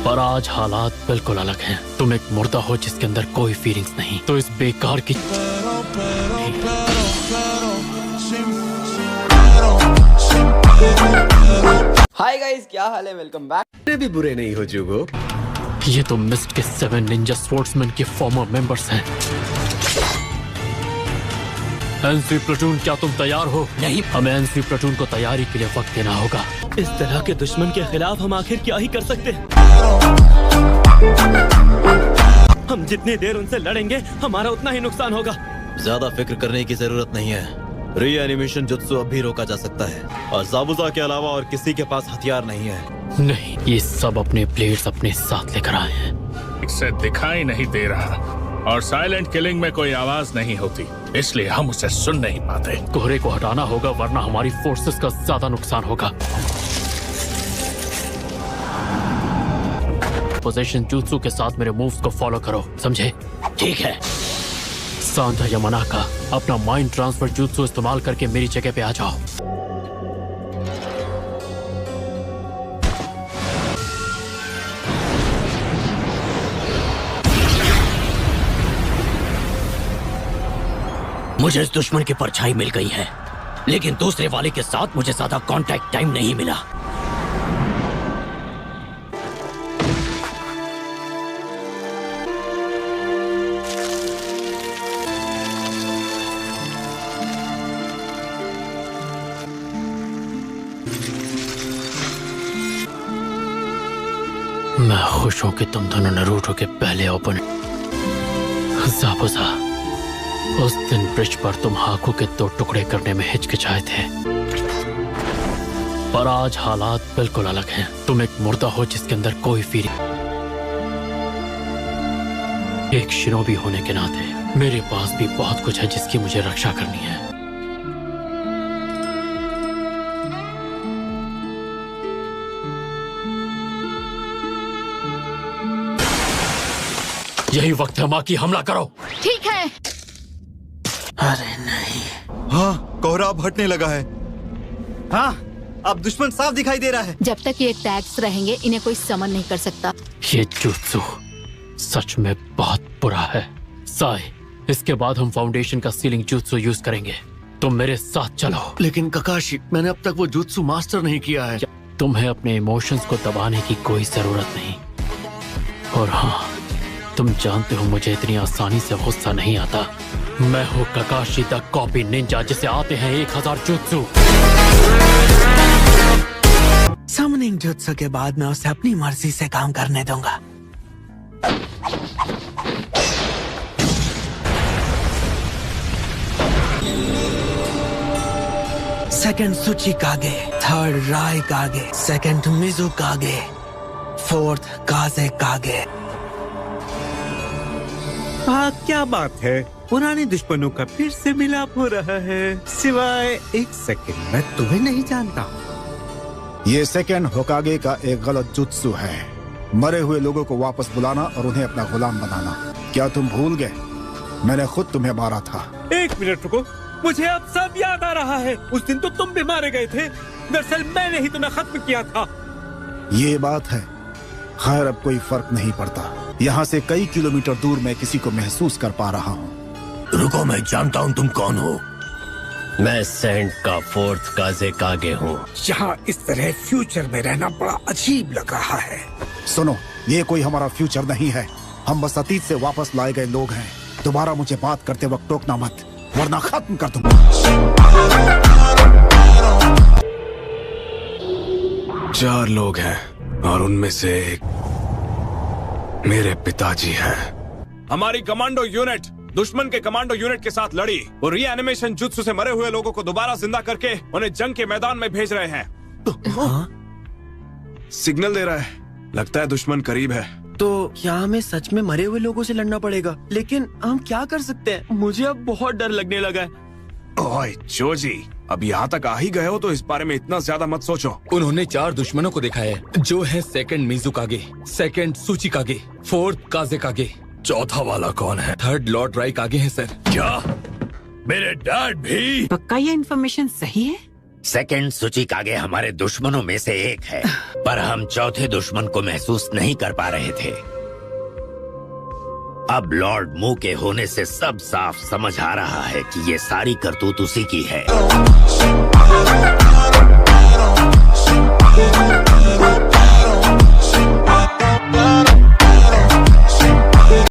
पर आज हालात बिल्कुल अलग हैं। तुम एक मुर्दा हो जिसके अंदर कोई फीलिंग्स नहीं, तो इस बेकार की हाय गाइस, क्या हाल है? Welcome back. भी बुरे नहीं हो जुगो। ये तो मिस्ट के 7 निंजा स्पोर्ट्समैन के फॉर्मर मेंबर्स हैं। एनसी प्लाटून, क्या तुम तैयार हो? नहीं। हमें एनसी प्लाटून को तैयारी के लिए वक्त देना होगा। इस तरह के दुश्मन के खिलाफ हम आखिर क्या ही कर सकते हैं? हम जितनी देर उनसे लड़ेंगे हमारा उतना ही नुकसान होगा। ज्यादा फिक्र करने की जरूरत नहीं है। रीएनिमेशन जुत्सु अब भी रोका जा सकता है और ज़ाबुज़ा के अलावा और किसी के पास हथियार नहीं है। नहीं, ये सब अपने ब्लेड्स अपने साथ लेकर आए हैं। इससे दिखाई नहीं दे रहा और साइलेंट किलिंग में कोई आवाज नहीं होती, इसलिए हम उसे सुन नहीं पाते। कोहरे को हटाना होगा वरना हमारी फोर्सेस का ज्यादा नुकसान होगा। पोजीशन jutsu के साथ मेरे मूव्स को फॉलो करो, समझे? ठीक है। सांधा यामानाका, अपना माइंड ट्रांसफर jutsu इस्तेमाल करके मेरी जगह पे आ जाओ। मुझे इस दुश्मन की परछाई मिल गई है, लेकिन दूसरे वाले के साथ मुझे ज्यादा कांटेक्ट टाइम नहीं मिला। मैं खुश हूं कि तुम दोनों नारुतो के पहले ओपोनेंट। ज़ाबुज़ा, उस दिन ब्रिज पर तुम हाकू के 2 टुकड़े करने में हिचकिचाए थे, पर आज हालात बिल्कुल अलग हैं। तुम एक मुर्दा हो जिसके अंदर कोई फीलिंग। एक शिनोबी होने के नाते मेरे पास भी बहुत कुछ है जिसकी मुझे रक्षा करनी है। यही वक्त है माँ की, हमला करो। ठीक है। अरे नहीं। हाँ, कोहरा अब हटने लगा है। हाँ, अब दुश्मन साफ दिखाई दे रहा है। जब तक ये टैग्स रहेंगे इन्हें कोई समन नहीं कर सकता। ये jutsu सच में बहुत बुरा है। साई, इसके बाद हम फाउंडेशन का सीलिंग jutsu यूज करेंगे। तुम मेरे साथ चलो। लेकिन ककाशी, मैंने अब तक वो जुत्सु मास्टर नहीं किया है। तुम्हें अपने इमोशंस को दबाने की कोई जरूरत नहीं। और हाँ, तुम जानते हो मुझे इतनी आसानी से गुस्सा नहीं आता। मैं हूँ ककाशी द कॉपी निंजा, जिसे आते हैं 1000 jutsu। समनिंग जुत्सु के बाद मैं उसे अपनी मर्जी से काम करने दूंगा। सेकंड सुची कागे, थर्ड राय कागे, सेकंड मिजु कागे, फोर्थ काजे कागे। क्या बात है, पुराने दुश्मनों का फिर से मिलाप हो रहा है। सिवाय एक सेकंड, मैं तुम्हें नहीं जानता। ये सेकंड होकागे का एक गलत जुत्सु है। मरे हुए लोगों को वापस बुलाना और उन्हें अपना गुलाम बनाना। क्या तुम भूल गए? मैंने खुद तुम्हें मारा था। एक मिनट रुको, मुझे अब सब याद आ रहा है। उस दिन तो तुम भी मारे गए थे। दरअसल मैंने ही तुम्हें खत्म किया था। ये बात है। खैर, अब कोई फर्क नहीं पड़ता। यहाँ से कई किलोमीटर दूर मैं किसी को महसूस कर पा रहा हूँ। रुको, मैं जानता हूँ तुम कौन हो। मैं सेंट का 4th काजे कागे हूँ। यहाँ इस तरह फ्यूचर में रहना बड़ा अजीब लग रहा है। सुनो, ये कोई हमारा फ्यूचर नहीं है। हम बस अतीत से वापस लाए गए लोग हैं। दोबारा मुझे बात करते वक्त टोकना मत, वरना खत्म कर दूंगा। 4 लोग हैं और उनमें से एक मेरे पिताजी हैं। हमारी कमांडो यूनिट दुश्मन के कमांडो यूनिट के साथ लड़ी और रीएनिमेशन जुत्सु से मरे हुए लोगों को दोबारा जिंदा करके उन्हें जंग के मैदान में भेज रहे हैं। सिग्नल दे रहा है, लगता है दुश्मन करीब है। तो क्या हमें सच में मरे हुए लोगों से लड़ना पड़ेगा? लेकिन हम क्या कर सकते हैं? मुझे अब बहुत डर लगने लगा है। ओए जोजी, अब यहाँ तक आ ही गए हो तो इस बारे में इतना ज्यादा मत सोचो। उन्होंने 4 दुश्मनों को दिखाया है, जो है सेकंड मिजुकागे, सेकंड सुचिकागे, 4th काजेकागे। चौथा वाला कौन है? 3rd लॉर्ड राय कागे है सर। क्या मेरे डैड भी? पक्का ये इन्फॉर्मेशन सही है? सेकंड सुचिकागे हमारे दुश्मनों में से एक है, पर हम चौथे दुश्मन को महसूस नहीं कर पा रहे थे। अब लॉर्ड मू के होने से सब साफ समझ आ रहा है कि ये सारी करतूत उसी की है।